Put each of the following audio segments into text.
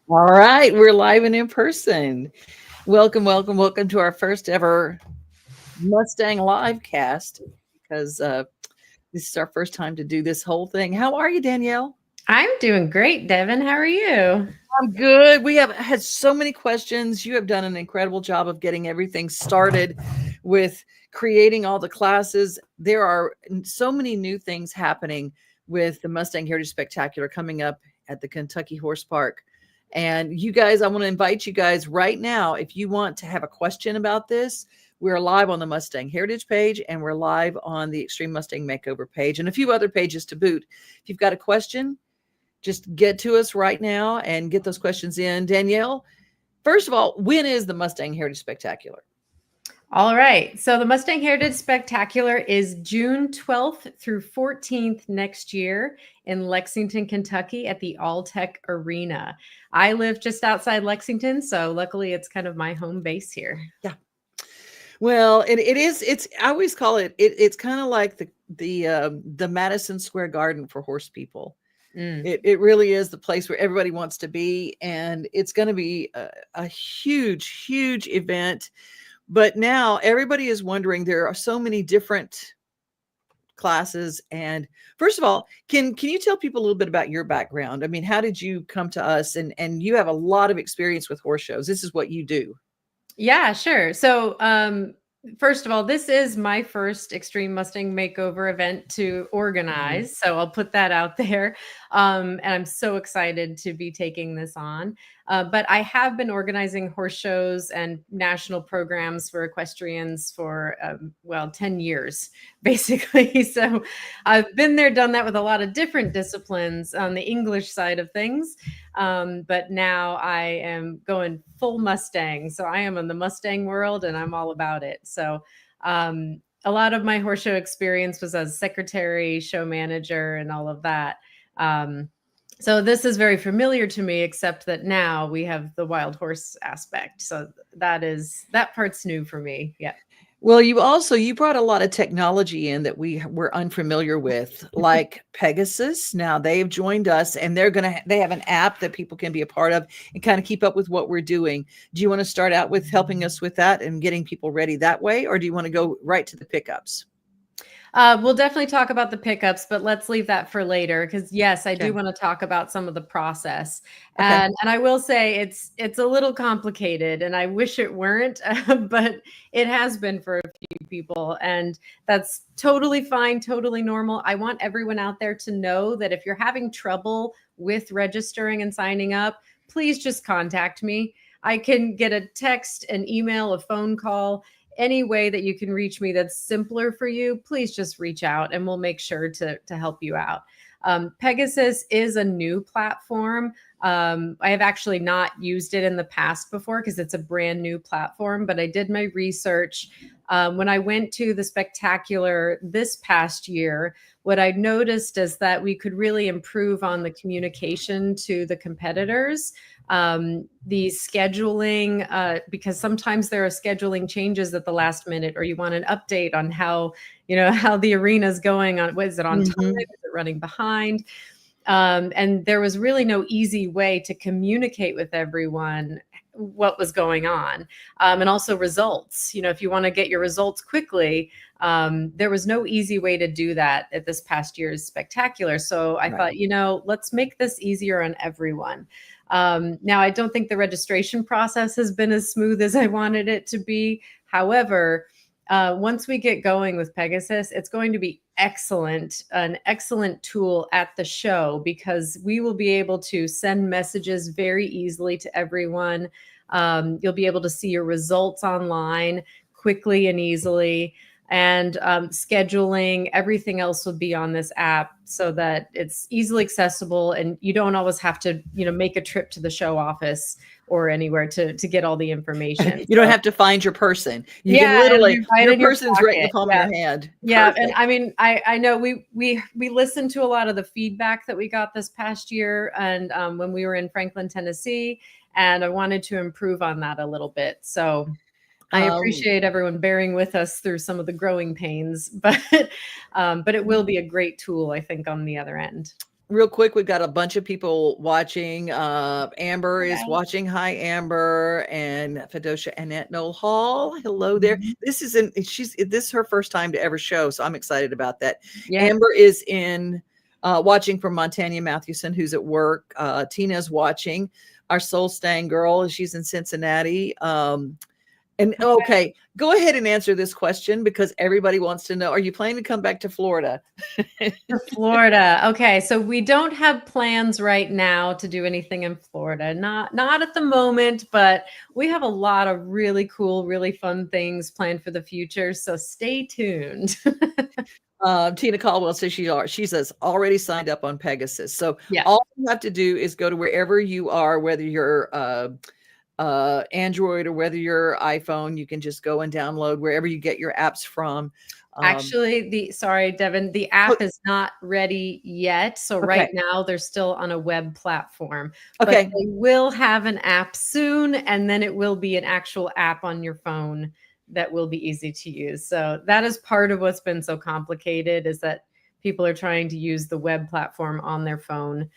All right, we're live and in person. Welcome, welcome, welcome to our first ever Mustang Livecast because this is our first time to do this whole thing. How are you, Danielle? I'm doing great, Devon. How are you? I'm good. We have had so many questions. You have done an incredible job of getting everything started with creating all the classes. There are so many new things happening with the Mustang Heritage Spectacular coming up at the Kentucky Horse Park. And you guys, I want to invite you guys right now. If you want to have a question about this, we're live on the Mustang Heritage page and we're live on the Extreme Mustang Makeover page and a few other pages to boot. If you've got a question, just get to us right now and get those questions in. Danielle, first of all, when is the Mustang Heritage Spectacular? All right. So the Mustang Heritage Spectacular is June 12th through 14th next year in Lexington, Kentucky at the All Tech Arena. I live just outside Lexington, so luckily it's kind of my home base here. Yeah. Well, it is. It's. I always call it. It's kind of like the Madison Square Garden for horse people. It really is the place where everybody wants to be, and it's going to be a huge, huge event. But now everybody is wondering. There are so many different classes, and first of all, can you tell people a little bit about your background? I mean, how did you come to us? And you have a lot of experience with horse shows. This is what you do. Yeah, sure. So, first of all, this is my first Extreme Mustang Makeover event to organize. So I'll put that out there. And I'm so excited to be taking this on. But I have been organizing horse shows and national programs for equestrians for, 10 years, basically. So I've been there, done that with a lot of different disciplines on the English side of things. But now I am going full Mustang. So I am in the Mustang world and I'm all about it. So a lot of my horse show experience was as secretary, show manager, and all of that. So this is very familiar to me, except that now we have the wild horse aspect. So that part's new for me. Yeah. Well, you brought a lot of technology in that we were unfamiliar with, like Pegasus. Now they've joined us, and they have an app that people can be a part of and kind of keep up with what we're doing. Do you want to start out with helping us with that and getting people ready that way, or do you want to go right to the pickups? We'll definitely talk about the pickups, but let's leave that for later because yes, I do want to talk about some of the process. Okay. And I will say it's a little complicated, and I wish it weren't, but it has been for a few people, and that's totally fine, totally normal. I want everyone out there to know that if you're having trouble with registering and signing up, please just contact me. I can get a text, an email, a phone call. Any way that you can reach me that's simpler for you, please just reach out and we'll make sure to help you out. Pegasus is a new platform. I have actually not used it in the past before because it's a brand new platform, but I did my research. When I went to the spectacular this past year, what I noticed is that we could really improve on the communication to the competitors. The scheduling, because sometimes there are scheduling changes at the last minute, or you want an update on how the arena is going on. Is it on time? Is it running behind? And there was really no easy way to communicate with everyone what was going on. And also results, if you want to get your results quickly, there was no easy way to do that at this past year's spectacular. So I thought, let's make this easier on everyone. Now, I don't think the registration process has been as smooth as I wanted it to be. However, once we get going with Pegasus, it's going to be an excellent tool at the show because we will be able to send messages very easily to everyone. You'll be able to see your results online quickly and easily. And scheduling, everything else will be on this app so that it's easily accessible and you don't always have to, make a trip to the show office or anywhere to get all the information. You don't have to find your person. You can literally, your person's right in the palm of your hand. Yeah. Perfect. And I mean, I know we listened to a lot of the feedback that we got this past year and when we were in Franklin, Tennessee, and I wanted to improve on that a little bit. So I appreciate everyone bearing with us through some of the growing pains, but it will be a great tool, I think, on the other end. real quick, we've got a bunch of people watching. Amber is watching. Hi, Amber, and Fedosha Annette Noel Hall. Hello there. This is her first time to ever show, so I'm excited about that. Yeah. Amber is watching from Montana Mathewson, who's at work. Tina's watching. Our Soul Stang girl, she's in Cincinnati. And okay, go ahead and answer this question because everybody wants to know, are you planning to come back to Florida? Florida. Okay, so we don't have plans right now to do anything in Florida. Not at the moment, but we have a lot of really cool, really fun things planned for the future. So stay tuned. Tina Caldwell says she's already signed up on Pegasus. So Yeah. all you have to do is go to wherever you are, whether you're Android or whether you're iPhone, you can just go and download wherever you get your apps from. Actually, sorry, Devon, the app is not ready yet. So right now they're still on a web platform. Okay. But they will have an app soon, and then it will be an actual app on your phone that will be easy to use. So that is part of what's been so complicated, is that people are trying to use the web platform on their phone.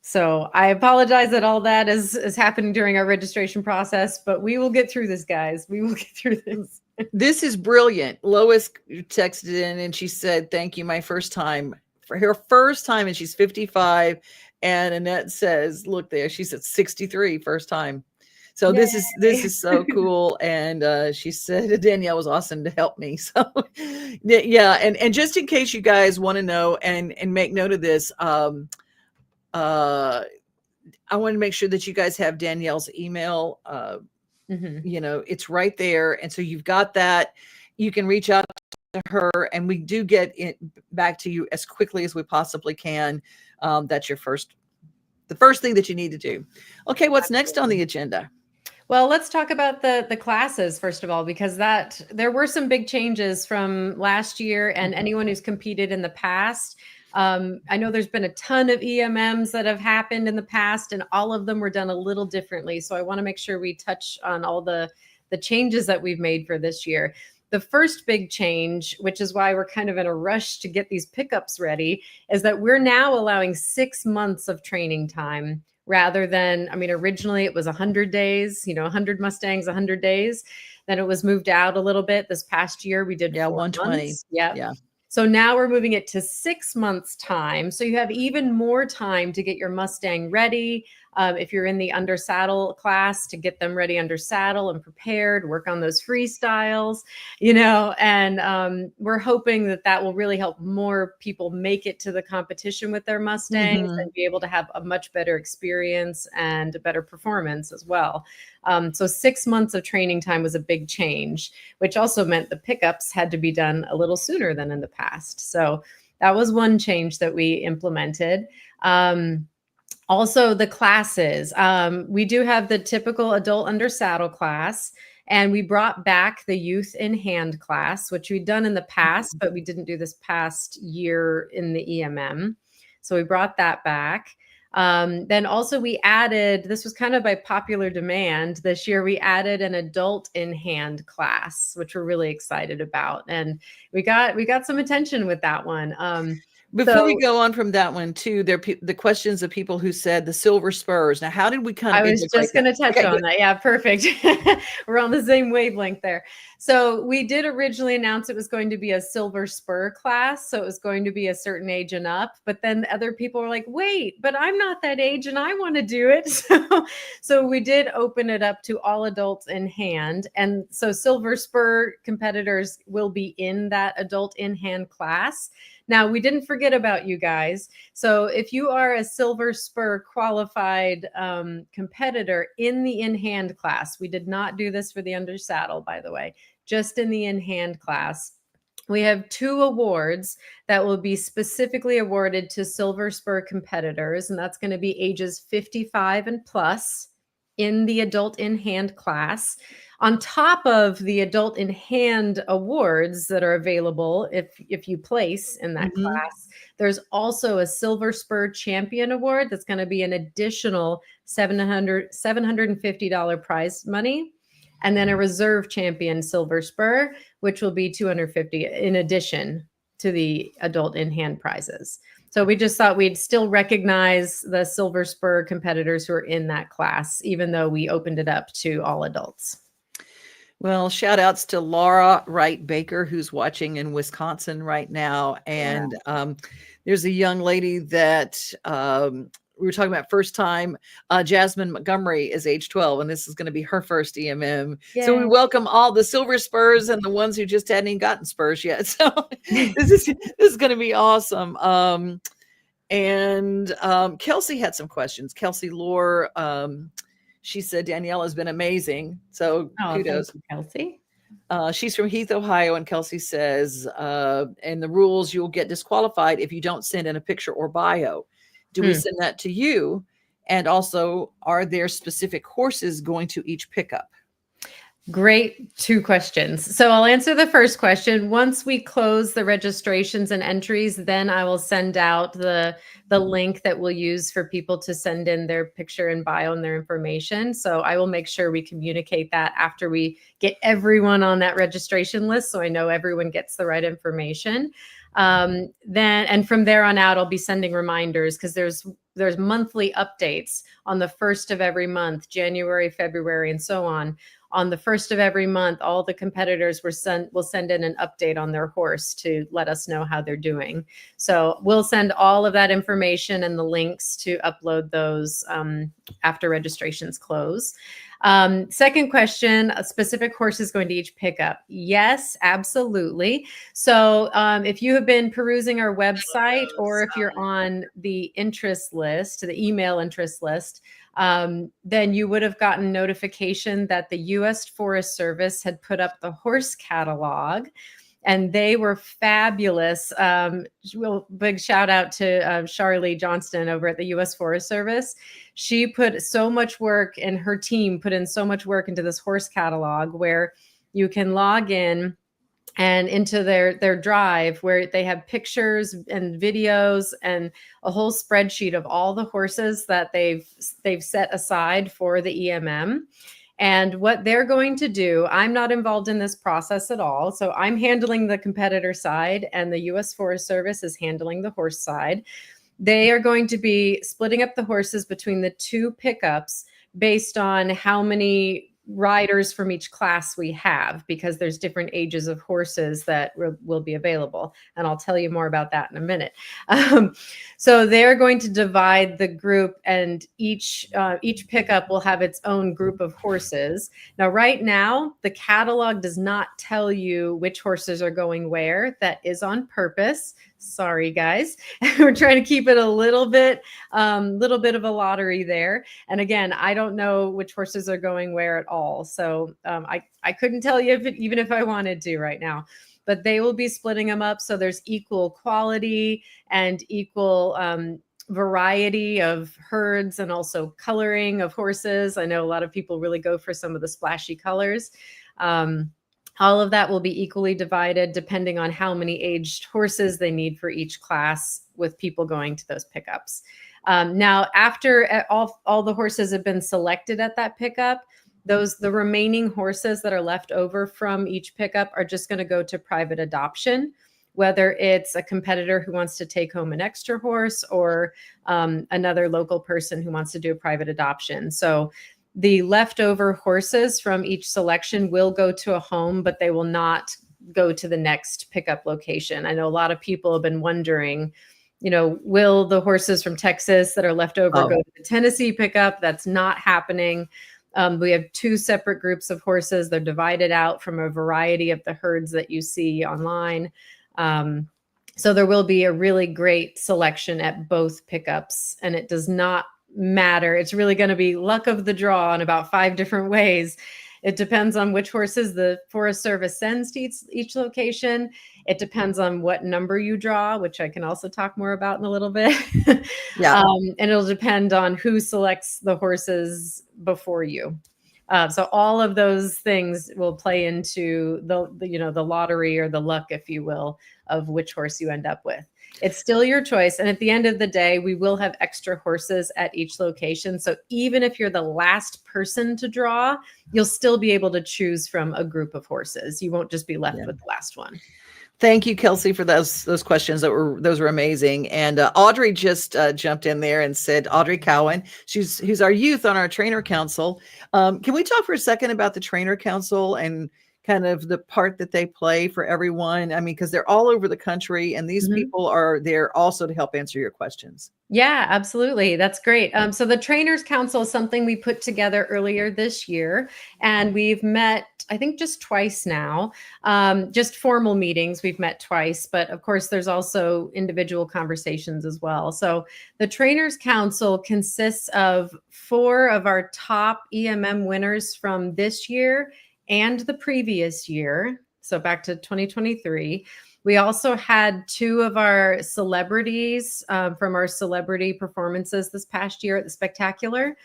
So I apologize that all that is happening during our registration process, but we will get through this, guys. We will get through this. This is brilliant. Lois texted in and she said, thank you, my first time. For her first time, and she's 55. And Annette says, look there, she's at 63, first time. So this is so cool. And she said Danielle was awesome to help me. So yeah, and just in case you guys want to know and make note of this, I want to make sure that you guys have Danielle's email. It's right there. And so you've got that. You can reach out to her and we do get it back to you as quickly as we possibly can. That's the first thing that you need to do. Okay. What's next on the agenda? Well, let's talk about the classes, first of all, because there were some big changes from last year, and anyone who's competed in the past. I know there's been a ton of EMMs that have happened in the past, and all of them were done a little differently. So I want to make sure we touch on all the changes that we've made for this year. The first big change, which is why we're kind of in a rush to get these pickups ready, is that we're now allowing 6 months of training time rather than, originally it was 100 days, 100 Mustangs, 100 days. Then it was moved out a little bit. This past year we did 120. months. Yeah. Yeah. So now we're moving it to 6 months time. So you have even more time to get your Mustang ready. If you're in the under saddle class, to get them ready under saddle and prepared, work on those freestyles, and we're hoping that will really help more people make it to the competition with their Mustangs and be able to have a much better experience and a better performance as well. So 6 months of training time was a big change, which also meant the pickups had to be done a little sooner than in the past. So that was one change that we implemented. Also, the classes. We do have the typical adult under saddle class, and we brought back the youth in hand class, which we'd done in the past, but we didn't do this past year in the EMM. So we brought that back. Then also we added, this was kind of by popular demand this year, we added an adult in hand class, which we're really excited about. And we got some attention with that one. Before we go on from that one too, the questions of people who said the silver spurs. Now, how did we come? I was just going to touch on that. Yeah, perfect. We're on the same wavelength there. So we did originally announce it was going to be a silver spur class. So it was going to be a certain age and up. But then other people were like, wait, but I'm not that age and I want to do it. So we did open it up to all adults in hand. And so silver spur competitors will be in that adult in hand class. Now, we didn't forget about you guys. So if you are a silver spur qualified competitor in the in-hand class, we did not do this for the under saddle, by the way, just in the in-hand class. We have 2 awards that will be specifically awarded to silver spur competitors, and that's going to be ages 55 and plus in the adult in-hand class. On top of the adult in hand awards that are available if you place in that class, there's also a silver spur champion award that's going to be an additional $750 prize money, and then a reserve champion silver spur, which will be $250 in addition to the adult in hand prizes. So we just thought we'd still recognize the Silver Spur competitors who are in that class, even though we opened it up to all adults. Well, shout outs to Laura Wright Baker, who's watching in Wisconsin right now. And there's a young lady that we were talking about first time. Jasmine Montgomery is age 12, and this is going to be her first EMM. Yay. So we welcome all the Silver Spurs and the ones who just hadn't even gotten Spurs yet. So this is going to be awesome. Kelsey had some questions. Kelsey Lore, she said Danielle has been amazing. So kudos, Kelsey. She's from Heath, Ohio, and Kelsey says, and the rules, you'll get disqualified if you don't send in a picture or bio. Do we send that to you? And also, are there specific horses going to each pickup? Great 2 questions. So I'll answer the first question. Once we close the registrations and entries, then I will send out the link that we'll use for people to send in their picture and bio and their information. So I will make sure we communicate that after we get everyone on that registration list, so I know everyone gets the right information. And from there on out, I'll be sending reminders, because there's monthly updates on the first of every month, January, February, and so on. On the first of every month, all the competitors will send in an update on their horse to let us know how they're doing. So we'll send all of that information and the links to upload those after registrations close. Second question, a specific horses going to each pickup? Yes, absolutely. So if you have been perusing our website, or if you're on the interest list, the email interest list, then you would have gotten notification that the U.S. Forest Service had put up the horse catalog, and they were fabulous. Big shout out to Charlie Johnston over at the U.S. Forest Service. She put so much work, and her team put in so much work into this horse catalog, where you can log in and into their drive, where they have pictures and videos and a whole spreadsheet of all the horses that they've set aside for the EMM. And what they're going to do, I'm not involved in this process at all. So I'm handling the competitor side, and the U.S. Forest Service is handling the horse side. They are going to be splitting up the horses between the 2 pickups based on how many riders from each class we have, because there's different ages of horses that will be available. And I'll tell you more about that in a minute. So they're going to divide the group, and each pickup will have its own group of horses. Now, right now, the catalog does not tell you which horses are going where. That is on purpose. Sorry, guys. We're trying to keep it a little bit of a lottery there. And again, I don't know which horses are going where at all. So I couldn't tell you even if I wanted to right now. But they will be splitting them up so there's equal quality and equal variety of herds, and also coloring of horses. I know a lot of people really go for some of the splashy colors. All of that will be equally divided depending on how many aged horses they need for each class, with people going to those pickups. Now, after all the horses have been selected at that pickup, the remaining horses that are left over from each pickup are just going to go to private adoption, whether it's a competitor who wants to take home an extra horse, or another local person who wants to do a private adoption. So the leftover horses from each selection will go to a home, but they will not go to the next pickup location. I know a lot of people have been wondering, will the horses from Texas that are left over go to the Tennessee pickup? That's not happening. We have 2 separate groups of horses. They're divided out from a variety of the herds that you see online. So there will be a really great selection at both pickups, and it does not matter. It's really going to be luck of the draw in about 5 different ways. It depends on which horses the Forest Service sends to each location. It depends on what number you draw, which I can also talk more about in a little bit. Yeah. And it'll depend on who selects the horses before you. So all of those things will play into the lottery, or the luck, if you will, of which horse you end up with. It's still your choice. And at the end of the day, we will have extra horses at each location. So even if you're the last person to draw, you'll still be able to choose from a group of horses. You won't just be left with the last one. Thank you, Kelsey, for those questions. Those were amazing. And Audrey just jumped in there and said, Audrey Cowan, who's our youth on our trainer council. Can we talk for a second about the trainer council and kind of the part that they play for everyone? I mean, because they're all over the country, and these people are there also to help answer your questions. Yeah, absolutely. That's great. So the Trainers Council is something we put together earlier this year, and we've met, I think, just twice now. Just formal meetings, we've met twice, but of course, there's also individual conversations as well. So the Trainers Council consists of 4 of our top EMM winners from this year and the previous year. So back to 2023. We also had 2 of our celebrities from our celebrity performances this past year at the Spectacular.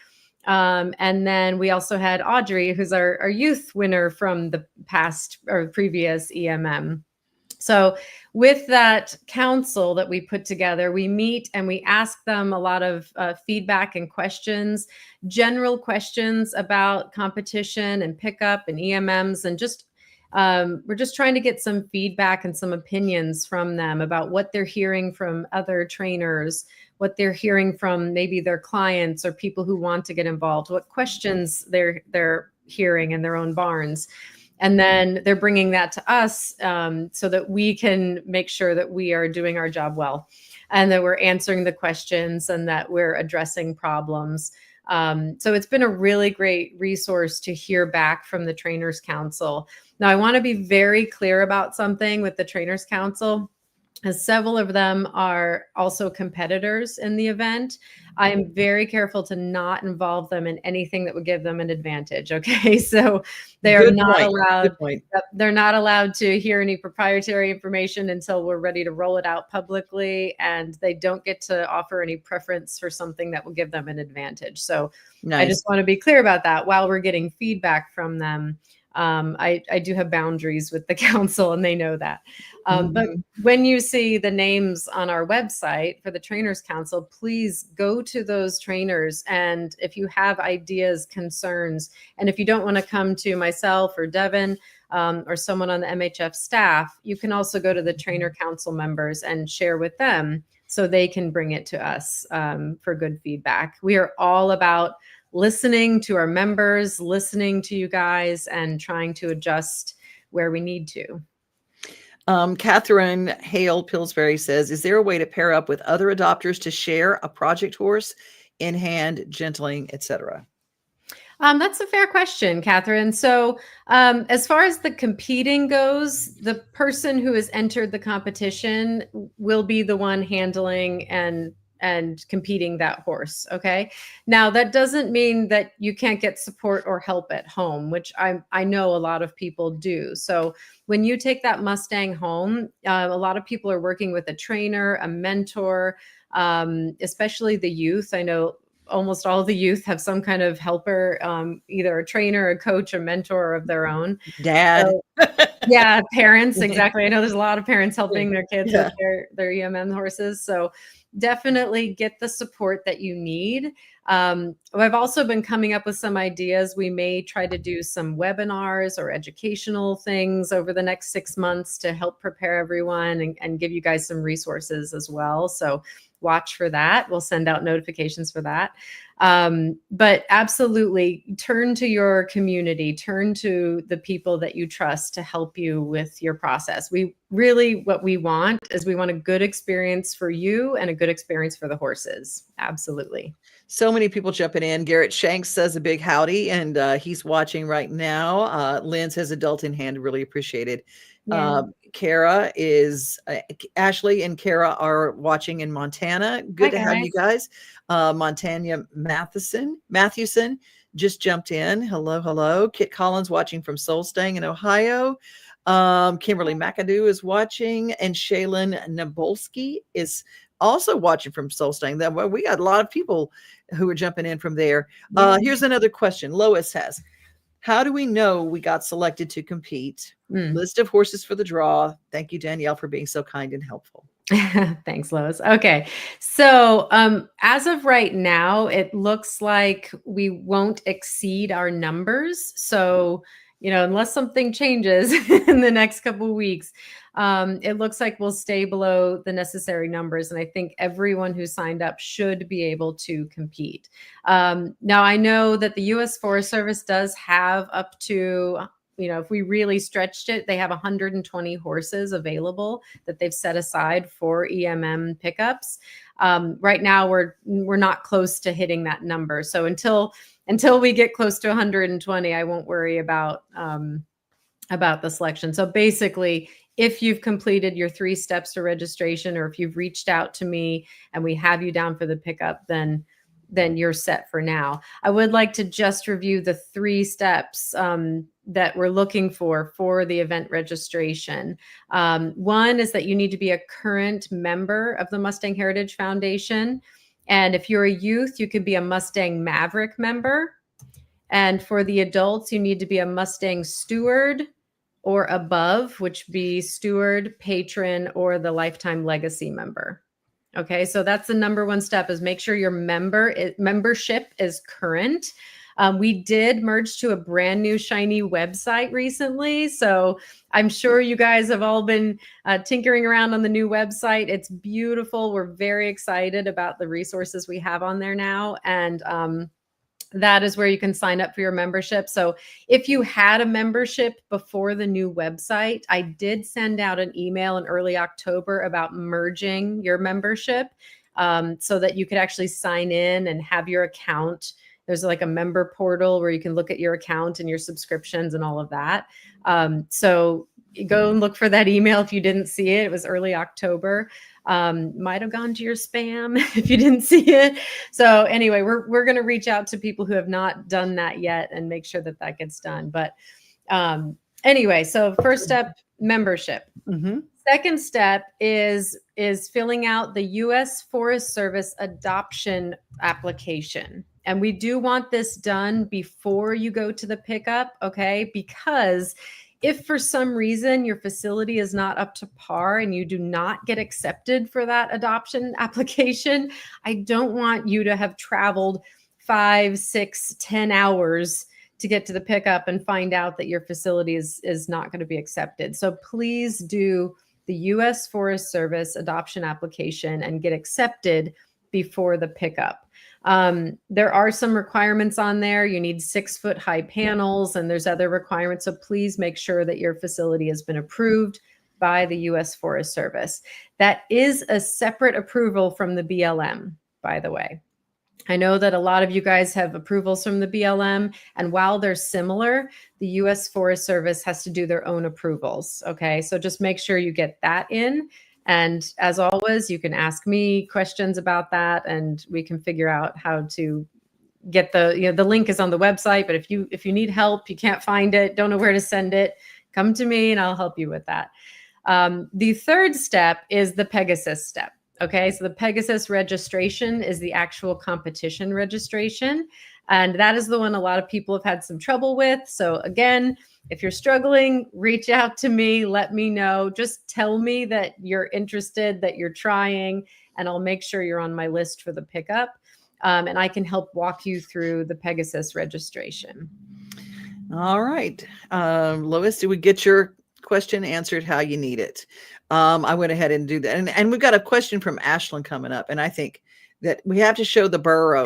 And then we also had Audrey, who's our youth winner from the past or previous EMM. So with that council that we put together, we meet and we ask them a lot of feedback and questions, general questions about competition and pickup and EMMs, and just we're just trying to get some feedback and some opinions from them about what they're hearing from other trainers, what they're hearing from maybe their clients or people who want to get involved, what questions they're hearing in their own barns. And then they're bringing that to us so that we can make sure that we are doing our job well and that we're answering the questions and that we're addressing problems. So it's been a really great resource to hear back from the Trainers Council. Now, I want to be very clear about something with the Trainers Council, as several of them are also competitors in the event. I am very careful to not involve them in anything that would give them an advantage. Okay, so they are not allowed. They're not allowed to hear any proprietary information until we're ready to roll it out publicly, and they don't get to offer any preference for something that will give them an advantage. So I just want to be clear about that while we're getting feedback from them. I do have boundaries with the council, and they know that. But when you see the names on our website for the Trainers Council, please go to those trainers. And if you have ideas, concerns, and if you don't want to come to myself or Devon or someone on the MHF staff, you can also go to the Trainer Council members and share with them so they can bring it to us for good feedback. We are all about listening to our members, listening to you guys, and trying to adjust where we need to. Catherine Hale Pillsbury says, is there a way to pair up with other adopters to share a project horse in hand, gentling, etc.? That's a fair question, Catherine. So as far as the competing goes, the person who has entered the competition will be the one handling and competing that horse. Okay. Now that doesn't mean that you can't get support or help at home, which I know a lot of people do. So when you take that Mustang home, a lot of people are working with a trainer, a mentor, especially the youth. I know almost all the youth have some kind of helper, either a trainer, a coach, a mentor of their own. Dad. So, yeah, parents. Exactly. I know there's a lot of parents helping their kids with their EMM horses. So definitely get the support that you need. I've also been coming up with some ideas. We may try to do some webinars or educational things over the next 6 months to help prepare everyone and give you guys some resources as well. So watch for that. We'll send out notifications for that. But absolutely turn to your community, turn to the people that you trust to help you with your process. What we want is we want a good experience for you and a good experience for the horses. Absolutely. So many people jumping in. Garrett Shanks says a big howdy, and he's watching right now. Lynn says adult in hand, really appreciated. Yeah. Kara is Ashley and Kara are watching in Montana. Good to have you guys. Montana Mathewson just jumped in. Hello. Kit Collins watching from Solstang in Ohio. Kimberly McAdoo is watching, and Shaylin Nabolski is also watching from Solstang. We got a lot of people who are jumping in from there. Here's another question. Lois has, how do we know we got selected to compete? List of horses for the draw. Thank you, Danielle, for being so kind and helpful. Thanks, Lois. Okay. So as of right now, it looks like we won't exceed our numbers. So, unless something changes in the next couple of weeks, It looks like we'll stay below the necessary numbers. And I think everyone who signed up should be able to compete. Now, I know that the U.S. Forest Service does have up to, if we really stretched it, they have 120 horses available that they've set aside for EMM pickups. Right now, we're not close to hitting that number. So until we get close to 120, I won't worry about the selection. So basically, if you've completed your 3 steps to registration, or if you've reached out to me and we have you down for the pickup, then you're set for now. I would like to just review the 3 steps that we're looking for the event registration. One is that you need to be a current member of the Mustang Heritage Foundation. And if you're a youth, you could be a Mustang Maverick member. And for the adults, you need to be a Mustang Steward or above, which be Steward, Patron, or the Lifetime Legacy member. Okay, so that's the number 1 step, is make sure your membership is current. We did merge to a brand new shiny website recently. So I'm sure you guys have all been tinkering around on the new website. It's beautiful. We're very excited about the resources we have on there now. And that is where you can sign up for your membership. So if you had a membership before the new website, I did send out an email in early October about merging your membership so that you could actually sign in and have your account. There's like a member portal where you can look at your account and your subscriptions and all of that. So go and look for that email if you didn't see it. It was early October. Might have gone to your spam if you didn't see it. So anyway, we're going to reach out to people who have not done that yet and make sure that gets done. But anyway, so first step, membership. Mm-hmm. Second step is filling out the U.S. Forest Service adoption application. And we do want this done before you go to the pickup, okay? Because if for some reason your facility is not up to par and you do not get accepted for that adoption application, I don't want you to have traveled 5, 6, 10 hours to get to the pickup and find out that your facility is not going to be accepted. So please do the U.S. Forest Service adoption application and get accepted before the pickup. There are some requirements on there. You need 6-foot high panels, and there's other requirements. So please make sure that your facility has been approved by the U.S. Forest Service. That is a separate approval from the BLM, by the way. I know that a lot of you guys have approvals from the BLM, and while they're similar, the U.S. Forest Service has to do their own approvals. Okay, so just make sure you get that in. And as always, you can ask me questions about that, and we can figure out how to get the link is on the website. But if you need help, you can't find it, don't know where to send it, come to me and I'll help you with that. The third step is the Pegasus step. Okay, so the Pegasus registration is the actual competition registration. And that is the one a lot of people have had some trouble with. So again, if you're struggling, reach out to me, let me know. Just tell me that you're interested, that you're trying, and I'll make sure you're on my list for the pickup. And I can help walk you through the Pegasus registration. All right. Lois, did we get your question answered how you need it? I went ahead and do that. And we've got a question from Ashlyn coming up. And I think that we have to show the burro,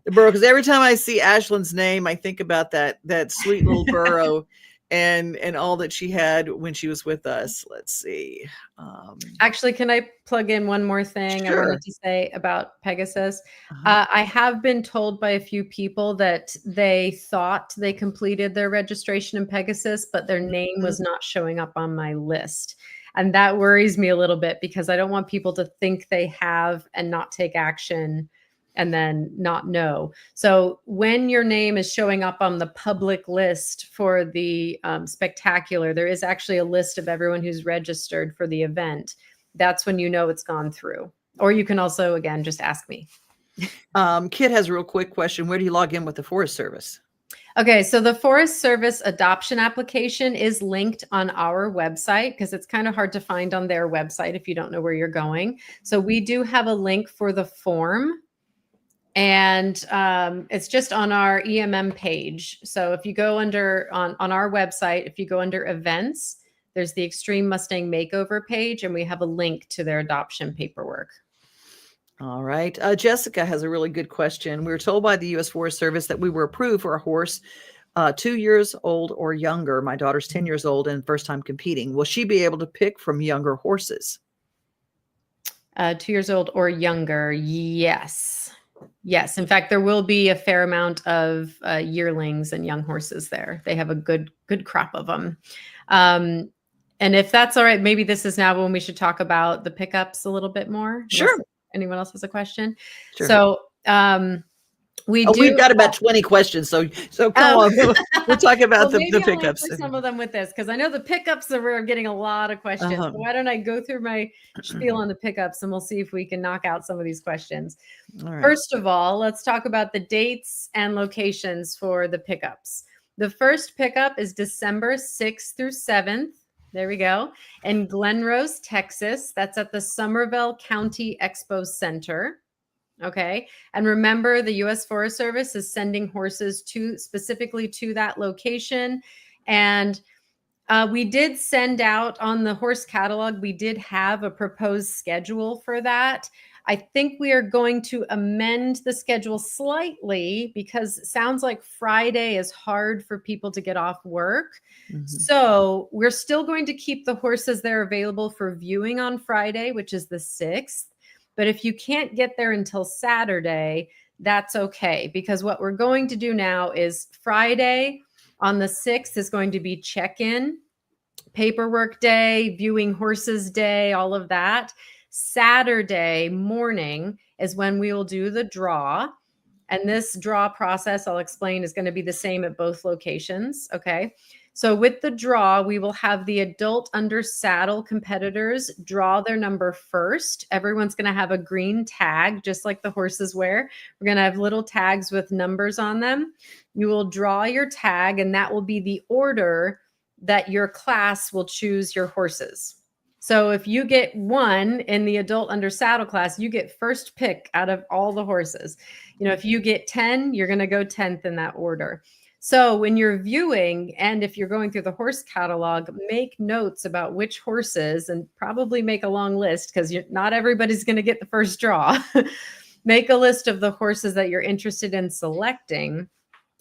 because every time I see Ashlyn's name, I think about that sweet little burro and all that she had when she was with us. Let's see. Actually, can I plug in one more thing? Sure. I wanted to say about Pegasus. I have been told by a few people that they thought they completed their registration in Pegasus, but their name was not showing up on my list. And that worries me a little bit, because I don't want people to think they have and not take action and then not know. So when your name is showing up on the public list for the spectacular, there is actually a list of everyone who's registered for the event. That's when you know it's gone through. Or you can also, again, just ask me. Kit has a real quick question. Where do you log in with the Forest Service? Okay, so the Forest Service adoption application is linked on our website, because it's kind of hard to find on their website if you don't know where you're going. So we do have a link for the form, and it's just on our EMM page. So if you go on our website, if you go under events, there's the Extreme Mustang Makeover page, and we have a link to their adoption paperwork. All right. Jessica has a really good question. We were told by the U.S. Forest Service that we were approved for a horse 2 years old or younger. My daughter's 10 years old and first time competing. Will she be able to pick from younger horses? 2 years old or younger. Yes. Yes. In fact, there will be a fair amount of yearlings and young horses there. They have a good crop of them. And if that's all right, maybe this is now when we should talk about the pickups a little bit more. Sure. Anyone else has a question? Sure. So we've got about 20 questions. So come on, we'll talk about the pickups. Some of them with this, because I know the pickups are getting a lot of questions. So why don't I go through my spiel on the pickups, and we'll see if we can knock out some of these questions. All right. First of all, let's talk about the dates and locations for the pickups. The first pickup is December 6th through 7th. There we go. In Glen Rose, Texas. That's at the Somervell County Expo Center. Okay. And remember, the U.S. Forest Service is sending horses specifically to that location. And we did send out on the horse catalog, we did have a proposed schedule for that. I think we are going to amend the schedule slightly because it sounds like Friday is hard for people to get off work. Mm-hmm. So we're still going to keep the horses there available for viewing on Friday, which is the 6th. But if you can't get there until Saturday, that's okay. Because what we're going to do now is Friday on the 6th is going to be check-in, paperwork day, viewing horses day, all of that. Saturday morning is when we will do the draw. And this draw process, I'll explain, is going to be the same at both locations. Okay. So with the draw, we will have the adult under saddle competitors draw their number first. Everyone's going to have a green tag, just like the horses wear. We're going to have little tags with numbers on them. You will draw your tag, and that will be the order that your class will choose your horses. So if you get 1 in the adult under saddle class, you get first pick out of all the horses. You know, if you get 10, you're going to go 10th in that order. So when you're viewing, and if you're going through the horse catalog, make notes about which horses, and probably make a long list, because not everybody's going to get the first draw. Make a list of the horses that you're interested in selecting.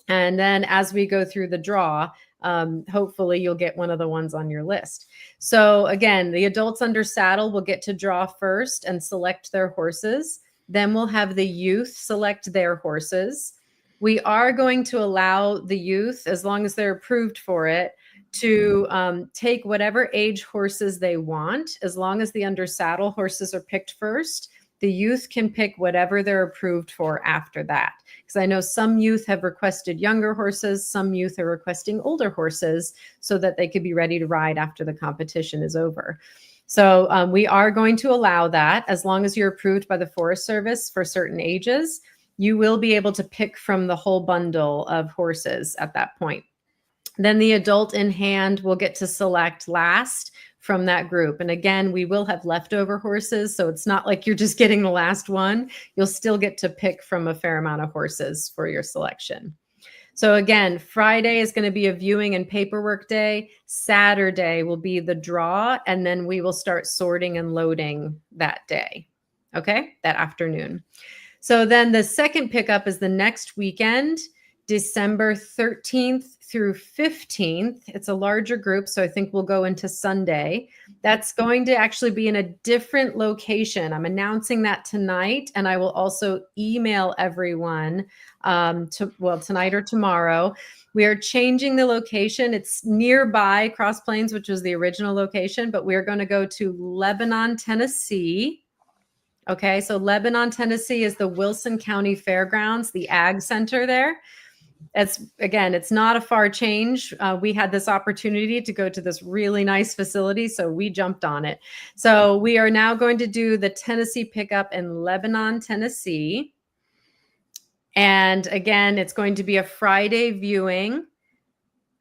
And then as we go through the draw, hopefully you'll get one of the ones on your list. So again, the adults under saddle will get to draw first and select their horses. Then we'll have the youth select their horses. We are going to allow the youth, as long as they're approved for it, to take whatever age horses they want. As long as the under saddle horses are picked first, the youth can pick whatever they're approved for after that. Because I know some youth have requested younger horses, some youth are requesting older horses so that they could be ready to ride after the competition is over. So we are going to allow that. As long as you're approved by the Forest Service for certain ages, you will be able to pick from the whole bundle of horses at that point. Then the adult in hand will get to select last from that group. And again, we will have leftover horses, so it's not like you're just getting the last one. You'll still get to pick from a fair amount of horses for your selection. So again, Friday is going to be a viewing and paperwork day. Saturday will be the draw, and then we will start sorting and loading that day. Okay, that afternoon. So then the second pickup is the next weekend, December 13th through 15th. It's a larger group, so I think we'll go into Sunday. That's going to actually be in a different location. I'm announcing that tonight, and I will also email everyone tonight or tomorrow. We are changing the location. It's nearby Cross Plains, which was the original location, but we're going to go to Lebanon, Tennessee. Okay, so Lebanon, Tennessee is the Wilson County Fairgrounds, the Ag Center there. It's not a far change. We had this opportunity to go to this really nice facility, so we jumped on it. So we are now going to do the Tennessee pickup in Lebanon, Tennessee. And again, it's going to be a Friday viewing.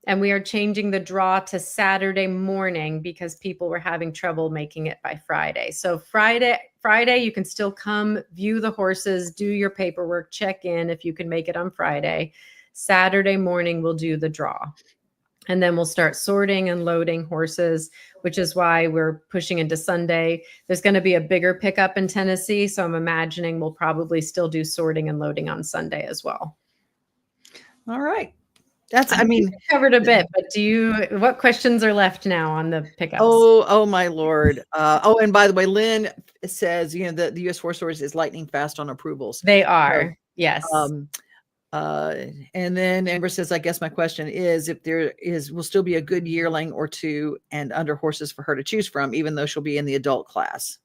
And we are changing the draw to Saturday morning because people were having trouble making it by Friday. So Friday, you can still come view the horses, do your paperwork, check in if you can make it on Friday. Saturday morning, we'll do the draw. And then we'll start sorting and loading horses, which is why we're pushing into Sunday. There's going to be a bigger pickup in Tennessee, so I'm imagining we'll probably still do sorting and loading on Sunday as well. All right. That's, I mean, we covered a bit, but what questions are left now on the pickups? Oh my Lord. And by the way, Lynn says, the U.S. Forest Service is lightning fast on approvals. They are. Yes. And then Amber says, I guess my question is if will still be a good yearling or two and under horses for her to choose from, even though she'll be in the adult class.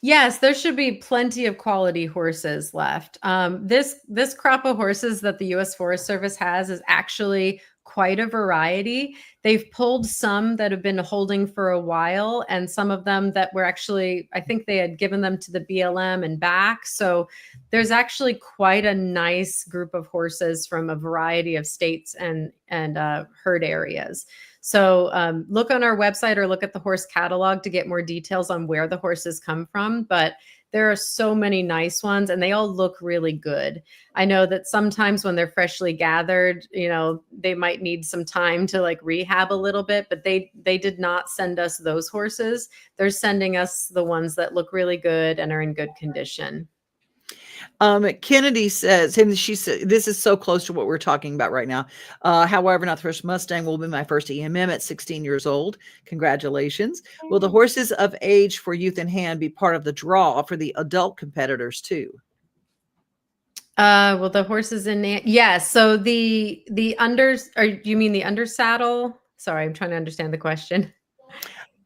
Yes, there should be plenty of quality horses left. This crop of horses that the U.S. Forest Service has is actually quite a variety. They've pulled some that have been holding for a while, and some of them that were actually, I think they had given them to the BLM and back. So there's actually quite a nice group of horses from a variety of states and herd areas. So look on our website or look at the horse catalog to get more details on where the horses come from. But there are so many nice ones and they all look really good. I know that sometimes when they're freshly gathered, they might need some time to like rehab a little bit, but they did not send us those horses. They're sending us the ones that look really good and are in good condition. Kennedy says, and she said, this is so close to what we're talking about right now. However, not the first Mustang will be my first EMM at 16 years old. Congratulations. Will the horses of age for youth in hand be part of the draw for the adult competitors too? Well, the horses in the, yes. So the unders, or you mean the under saddle? Sorry, I'm trying to understand the question.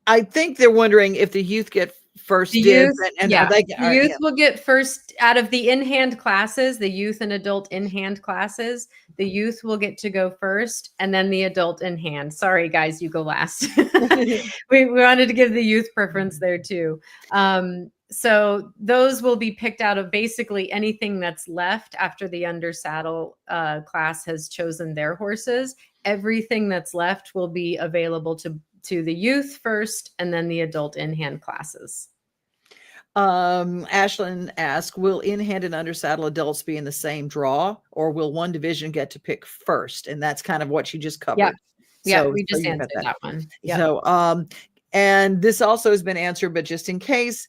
I think they're wondering if the youth get first the dibs youth, and yeah. The youth will get first out of the in-hand classes, the youth and adult in-hand classes. The youth will get to go first and then the adult in hand. Sorry, guys, you go last. we wanted to give the youth preference there too. So those will be picked out of basically anything that's left after the under saddle class has chosen their horses. Everything that's left will be available to the youth first and then the adult in-hand classes. Ashlyn asked, will in-hand and under saddle adults be in the same draw or will one division get to pick first? And that's kind of what you just covered. Yeah, we just answered that one. Yep. So, and this also has been answered, but just in case,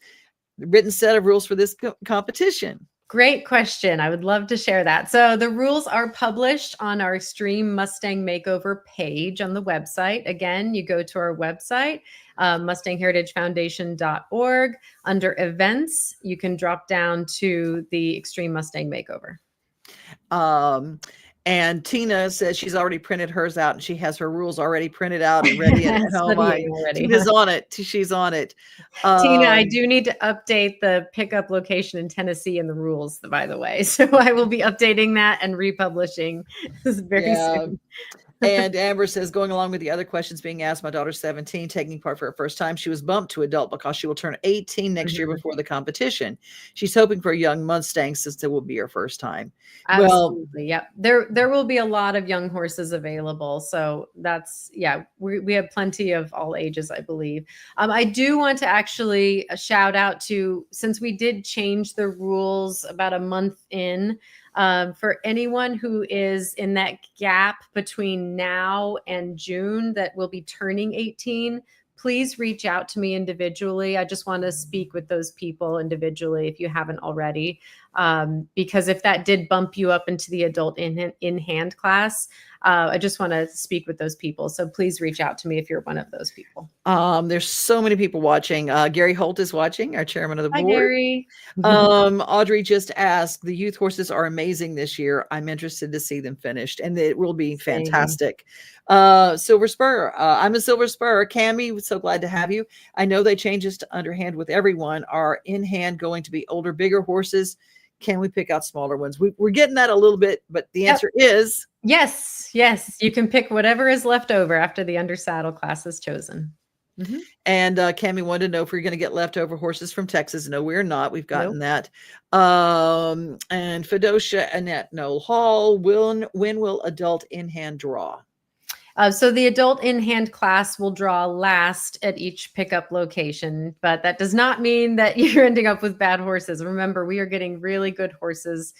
the written set of rules for this competition. Great question. I would love to share that. So the rules are published on our Extreme Mustang Makeover page on the website. Again, you go to our website, mustangheritagefoundation.org. Under events, you can drop down to the Extreme Mustang Makeover. And Tina says she's already printed hers out and she has her rules already printed out and ready at home. Tina's on it. She's on it. Tina, I do need to update the pickup location in Tennessee and the rules, by the way. So I will be updating that and republishing very soon. And Amber says, going along with the other questions being asked, my daughter's 17, taking part for her first time. She was bumped to adult because she will turn 18 next year before the competition. She's hoping for a young Mustang since it will be her first time. Absolutely. Yep. There will be a lot of young horses available. So that's, we have plenty of all ages, I believe. I do want to actually shout out to, since we did change the rules about a month in, for anyone who is in that gap between now and June that will be turning 18, please reach out to me individually. I just want to speak with those people individually if you haven't already, because if that did bump you up into the adult in-hand class, I just want to speak with those people. So please reach out to me if you're one of those people. There's so many people watching. Gary Holt is watching, our chairman of the board. Hi, Gary. Audrey just asked, the youth horses are amazing this year. I'm interested to see them finished and it will be fantastic. Silver Spur. I'm a Silver Spur. Cammie, so glad to have you. I know they changed this to underhand with everyone. Are in hand going to be older, bigger horses? Can we pick out smaller ones? We're getting that a little bit, but the answer is yes. You can pick whatever is left over after the under saddle class is chosen. And Cammie wanted to know if we're going to get leftover horses from Texas. No, we're not. We've gotten that. And Fedocia Annette Noel Hall, when will adult in-hand draw? So the adult in-hand class will draw last at each pickup location, but that does not mean that you're ending up with bad horses. Remember, we are getting really good horses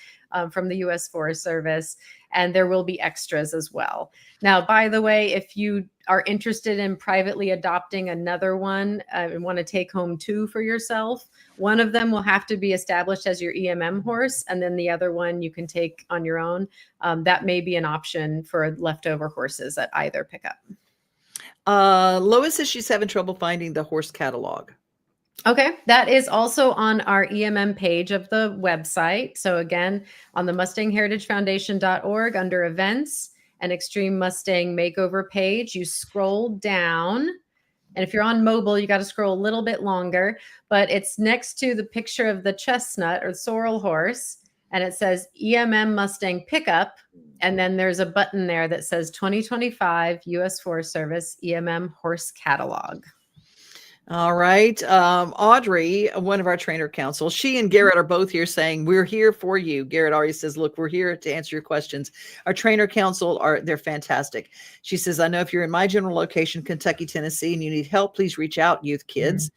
from the U.S. Forest Service. and there will be extras as well. Now, by the way, if you are interested in privately adopting another one and want to take home 2 for yourself, one of them will have to be established as your EMM horse, and then the other one you can take on your own. That may be an option for leftover horses at either pickup. Lois says she's having trouble finding the horse catalog. Okay, that is also on our EMM page of the website. So again, on the MustangHeritageFoundation.org under events and Extreme Mustang Makeover page, you scroll down. And if you're on mobile, you got to scroll a little bit longer, but it's next to the picture of the chestnut or sorrel horse. And it says EMM Mustang Pickup. And then there's a button there that says 2025 U.S. Forest Service EMM Horse Catalog. All right. Audrey, one of our trainer council, she and Garrett are both here saying, we're here for you. Garrett already says, look, we're here to answer your questions. Our trainer council they're fantastic. She says, I know if you're in my general location, Kentucky, Tennessee, and you need help, please reach out, youth kids.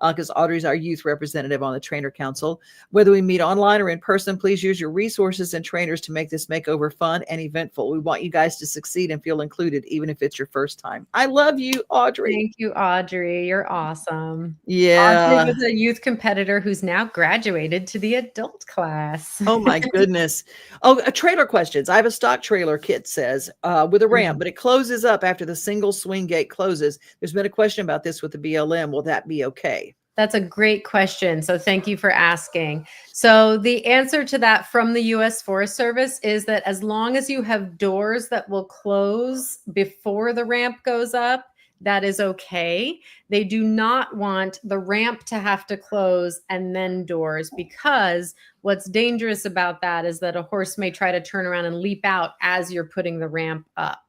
Because Audrey's our youth representative on the trainer council. Whether we meet online or in person, please use your resources and trainers to make this makeover fun and eventful. We want you guys to succeed and feel included, even if it's your first time. I love you, Audrey. Thank you, Audrey. You're awesome. Yeah. Audrey was a youth competitor who's now graduated to the adult class. Oh my goodness. Oh, trailer questions. I have a stock trailer, Kit says, with a ramp, but it closes up after the single swing gate closes. There's been a question about this with the BLM. Will that be okay? That's a great question. So thank you for asking. So the answer to that from the U.S. Forest Service is that as long as you have doors that will close before the ramp goes up, that is okay. They do not want the ramp to have to close and then doors, because what's dangerous about that is that a horse may try to turn around and leap out as you're putting the ramp up.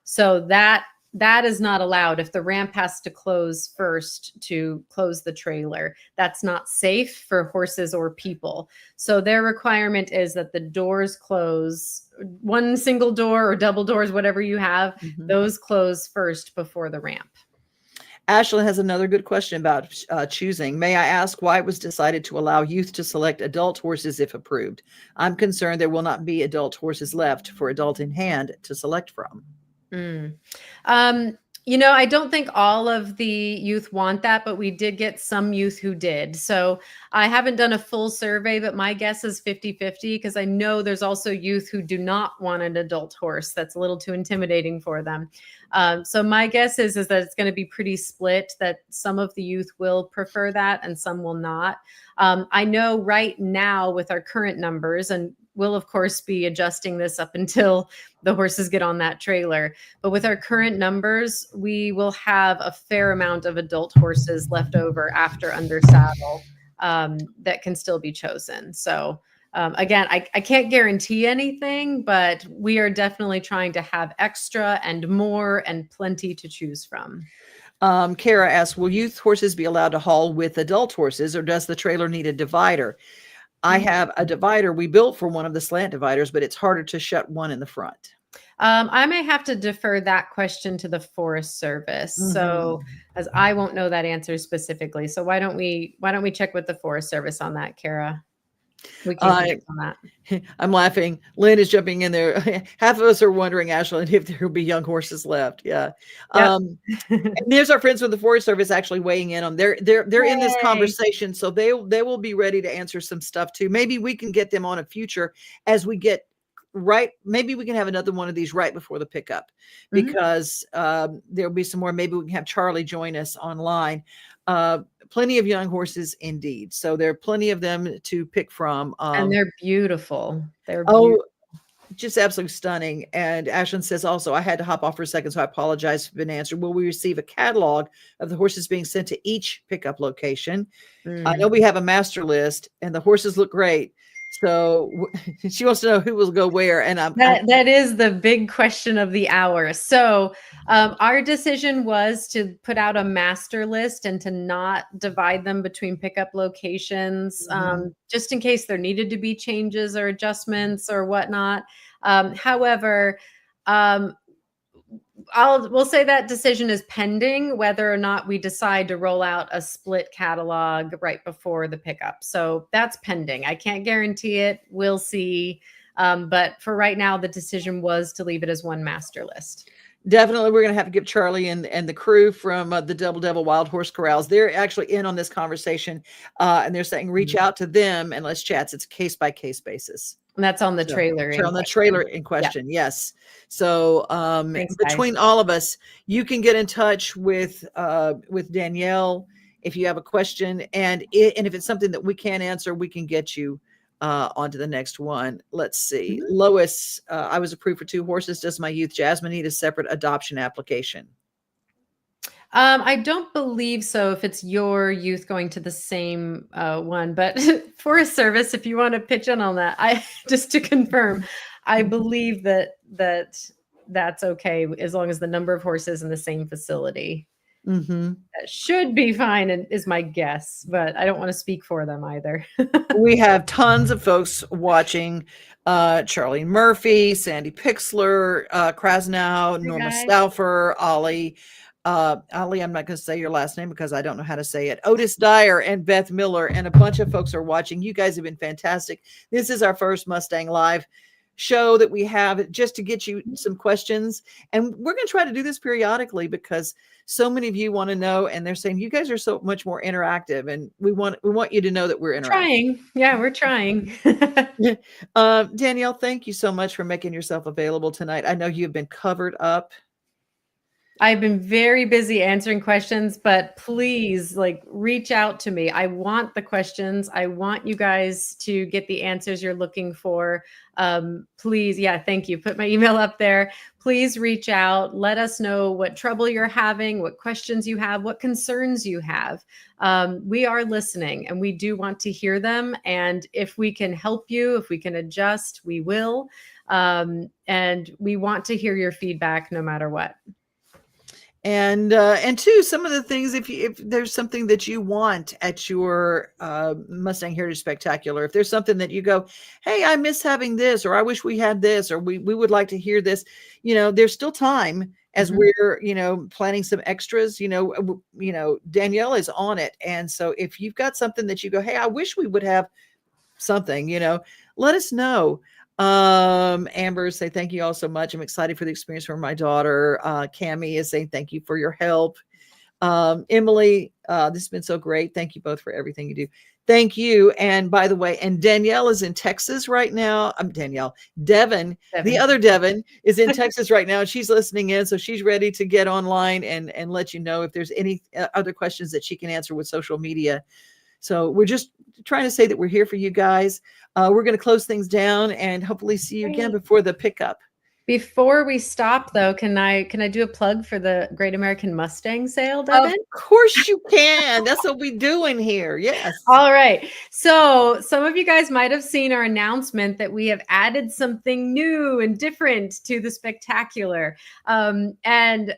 So that is not allowed. If the ramp has to close first to close the trailer, that's not safe for horses or people. So their requirement is that the doors close, one single door or double doors, whatever you have, those close first before the ramp. Ashlyn has another good question about choosing. May I ask why it was decided to allow youth to select adult horses if approved? I'm concerned there will not be adult horses left for adult in hand to select from. I don't think all of the youth want that, but we did get some youth who did. So I haven't done a full survey, but my guess is 50-50, because I know there's also youth who do not want an adult horse. That's a little too intimidating for them. So my guess is that it's going to be pretty split, that some of the youth will prefer that and some will not. I know right now with our current numbers, and we'll of course be adjusting this up until the horses get on that trailer. But with our current numbers, we will have a fair amount of adult horses left over after under saddle that can still be chosen. So again, I can't guarantee anything, but we are definitely trying to have extra and more and plenty to choose from. Kara asks, will youth horses be allowed to haul with adult horses, or does the trailer need a divider? I have a divider we built for one of the slant dividers, but it's harder to shut one in the front. I may have to defer that question to the Forest Service. So as I won't know that answer specifically. So why don't we check with the Forest Service on that, Kara? We can check on that. I'm laughing. Lynn is jumping in there. Half of us are wondering, Ashlyn, if there will be young horses left. Yeah. Yep. And there's our friends from the Forest Service actually weighing in on. They're in this conversation, so they will be ready to answer some stuff too. Maybe we can get them on a future as we get right. Maybe we can have another one of these right before the pickup, because there'll be some more. Maybe we can have Charlie join us online. Plenty of young horses indeed. So there are plenty of them to pick from. And they're beautiful. They're beautiful. Just absolutely stunning. And Ashlyn says also, I had to hop off for a second, so I apologize for an answer. Will we receive a catalog of the horses being sent to each pickup location? I know we have a master list and the horses look great. So she wants to know who will go where. And that is the big question of the hour. So our decision was to put out a master list and to not divide them between pickup locations, just in case there needed to be changes or adjustments or whatnot. However, we'll say that decision is pending whether or not we decide to roll out a split catalog right before the pickup. So that's pending. I can't guarantee it. We'll see. But for right now, the decision was to leave it as one master list. Definitely, we're going to have to give Charlie and the crew from the Double Devil Wild Horse Corrals. They're actually in on this conversation, and they're saying reach out to them and let's chat. It's a case by case basis. And that's on the trailer. On the trailer in question, yes. So Thanks, between guys. all of us, you can get in touch with Danielle if you have a question, and if it's something that we can't answer, we can get you on to the next one. Let's see. Lois, I was approved for 2 horses. Does my youth Jasmine need a separate adoption application? I don't believe so if it's your youth going to the same one, but for a service, if you want to pitch in on that, just to confirm, I believe that's okay as long as the number of horses in the same facility. That should be fine, and is my guess, but I don't want to speak for them either. We have tons of folks watching. Charlie Murphy, Sandy Pixler, Krasnow, Norma Stauffer, Ollie, I'm not going to say your last name because I don't know how to say it. Otis Dyer and Beth Miller and a bunch of folks are watching. You guys have been fantastic. This is our first Mustang Live show that we have just to get you some questions. And we're going to try to do this periodically because so many of you want to know, and they're saying you guys are so much more interactive, and we want you to know that we're interactive. Trying. Yeah, we're trying. Danielle, thank you so much for making yourself available tonight. I know you've been covered up. I've been very busy answering questions, but please reach out to me. I want the questions. I want you guys to get the answers you're looking for. Please. Yeah. Thank you. Put my email up there. Please reach out. Let us know what trouble you're having, what questions you have, what concerns you have. We are listening and we do want to hear them. And if we can help you, if we can adjust, we will. And we want to hear your feedback no matter what. And two, some of the things, if there's something that you want at your Mustang Heritage Spectacular, if there's something that you go, hey, I miss having this, or I wish we had this, or we would like to hear this, there's still time as we're, planning some extras, Danielle is on it. And so if you've got something that you go, hey, I wish we would have something, let us know. Amber say thank you all so much. I'm excited for the experience for my daughter. Cammie is saying thank you for your help. Emily, this has been so great. Thank you both for everything you do. Thank you. And by the way, and Danielle is in Texas right now. I'm Devon. The other Devon is in Texas right now. She's listening in, so she's ready to get online and let you know if there's any other questions that she can answer with social media. So we're just trying to say that we're here for you guys. We're going to close things down and hopefully see you again before the pickup. Before we stop, though, can I do a plug for the Great American Mustang Sale, Devon? Of course you can. That's what we're doing here. Yes. All right. So some of you guys might have seen our announcement that we have added something new and different to the spectacular. And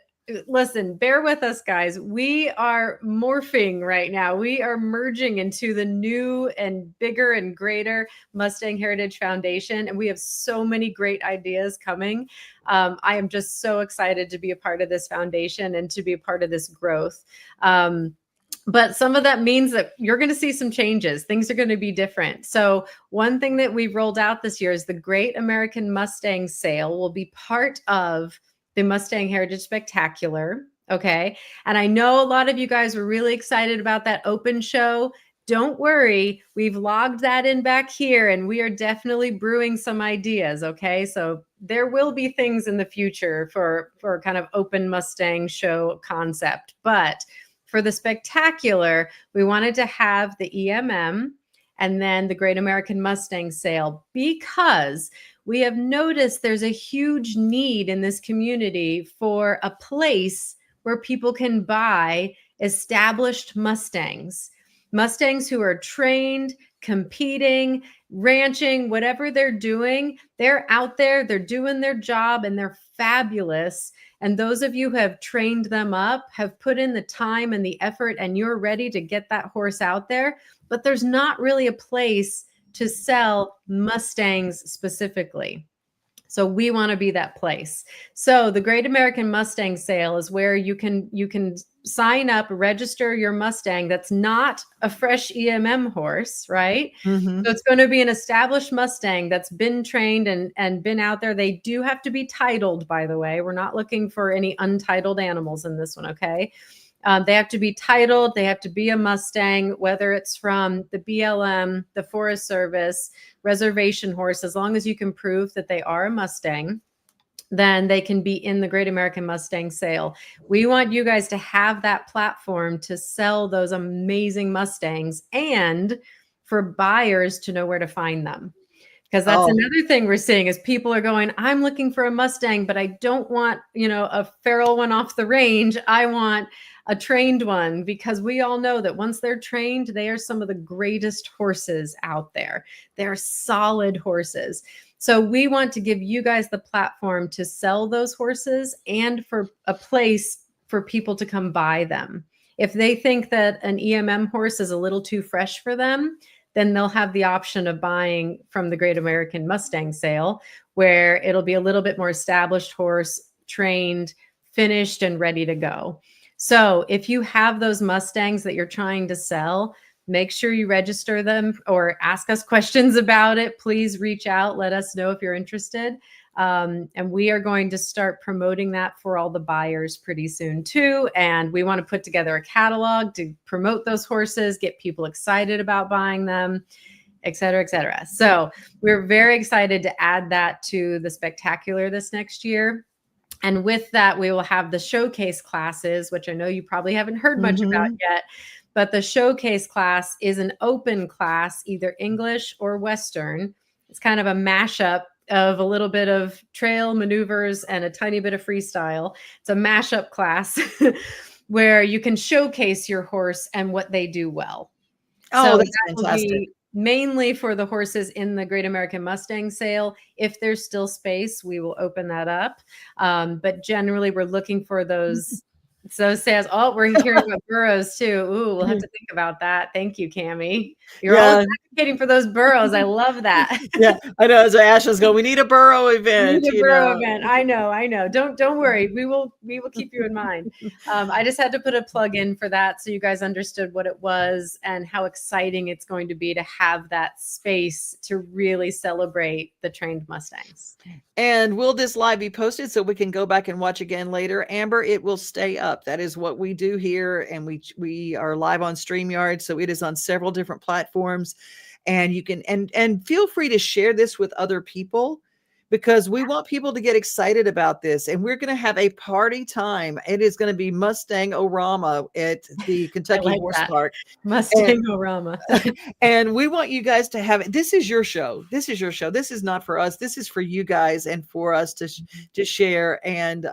listen, bear with us, guys. We are morphing right now. We are merging into the new and bigger and greater Mustang Heritage Foundation, and we have so many great ideas coming. I am just so excited to be a part of this foundation and to be a part of this growth. But some of that means that you're going to see some changes. Things are going to be different. So one thing that we've rolled out this year is the Great American Mustang Sale will be part of the Mustang Heritage Spectacular. Okay. And I know a lot of you guys were really excited about that open show. Don't worry. We've logged that in back here and we are definitely brewing some ideas. Okay. So there will be things in the future for kind of open Mustang show concept. But for the spectacular, we wanted to have the EMM and then the Great American Mustang Sale because we have noticed there's a huge need in this community for a place where people can buy established Mustangs who are trained, competing, ranching, whatever they're doing. They're out there, they're doing their job, and they're fabulous. And those of you who have trained them up have put in the time and the effort, and you're ready to get that horse out there. But there's not really a place to sell Mustangs specifically. So we want to be that place. So the Great American Mustang Sale is where you can sign up, register your Mustang that's not a fresh EMM horse, right? Mm-hmm. So it's going to be an established Mustang that's been trained and been out there. They do have to be titled, by the way. We're not looking for any untitled animals in this one, okay? They have to be titled. They have to be a Mustang, whether it's from the BLM, the Forest Service, reservation horse. As long as you can prove that they are a Mustang, then they can be in the Great American Mustang Sale. We want you guys to have that platform to sell those amazing Mustangs and for buyers to know where to find them. Because that's another thing we're seeing is people are going, I'm looking for a Mustang, but I don't want, a feral one off the range. I want a trained one, because we all know that once they're trained, they are some of the greatest horses out there. They're solid horses. So we want to give you guys the platform to sell those horses and for a place for people to come buy them. If they think that an EMM horse is a little too fresh for them, then they'll have the option of buying from the Great American Mustang Sale, where it'll be a little bit more established horse, trained, finished, and ready to go. So if you have those Mustangs that you're trying to sell, make sure you register them or ask us questions about it. Please reach out. Let us know if you're interested. And we are going to start promoting that for all the buyers pretty soon too. And we want to put together a catalog to promote those horses, get people excited about buying them, et cetera, et cetera. So we're very excited to add that to the spectacular this next year. And with that, we will have the showcase classes, which I know you probably haven't heard much about yet. But the showcase class is an open class, either English or Western. It's kind of a mashup of a little bit of trail maneuvers and a tiny bit of freestyle. It's a mashup class where you can showcase your horse and what they do well. Oh, so that's that fantastic. will be mainly for the horses in the Great American Mustang Sale. If there's still space, we will open that up. But generally, we're looking for those sales. Oh, we're hearing about burros too. Ooh, we'll have to think about that. Thank you, Cammie. You're always advocating for those burros. I love that. Yeah, I know. As Ashley's going, we need a burro event. We need a burro event. I know. Don't worry. We will keep you in mind. I just had to put a plug in for that so you guys understood what it was and how exciting it's going to be to have that space to really celebrate the trained Mustangs. And will this live be posted so we can go back and watch again later? Amber, it will stay up. That is what we do here. And we are live on StreamYard. So it is on several different platforms. And you can, and feel free to share this with other people, because we want people to get excited about this. And we're going to have a party time. It is going to be Mustang-orama at the Kentucky Horse Park. Mustang-orama. And we want you guys to have it. This is your show. This is your show. This is not for us. This is for you guys and for us to share. And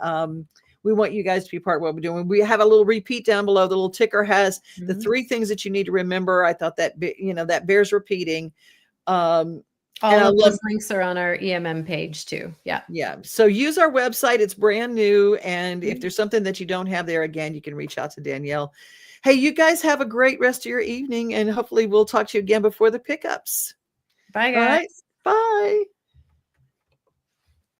we want you guys to be part of what we're doing. We have a little repeat down below. The little ticker has the 3 things that you need to remember. I thought that, that bears repeating. All of those links are on our EMM page too. Yeah. Yeah. So use our website. It's brand new. And if there's something that you don't have there, again, you can reach out to Danielle. Hey, you guys have a great rest of your evening, and hopefully we'll talk to you again before the pickups. Bye, guys. All right. Bye.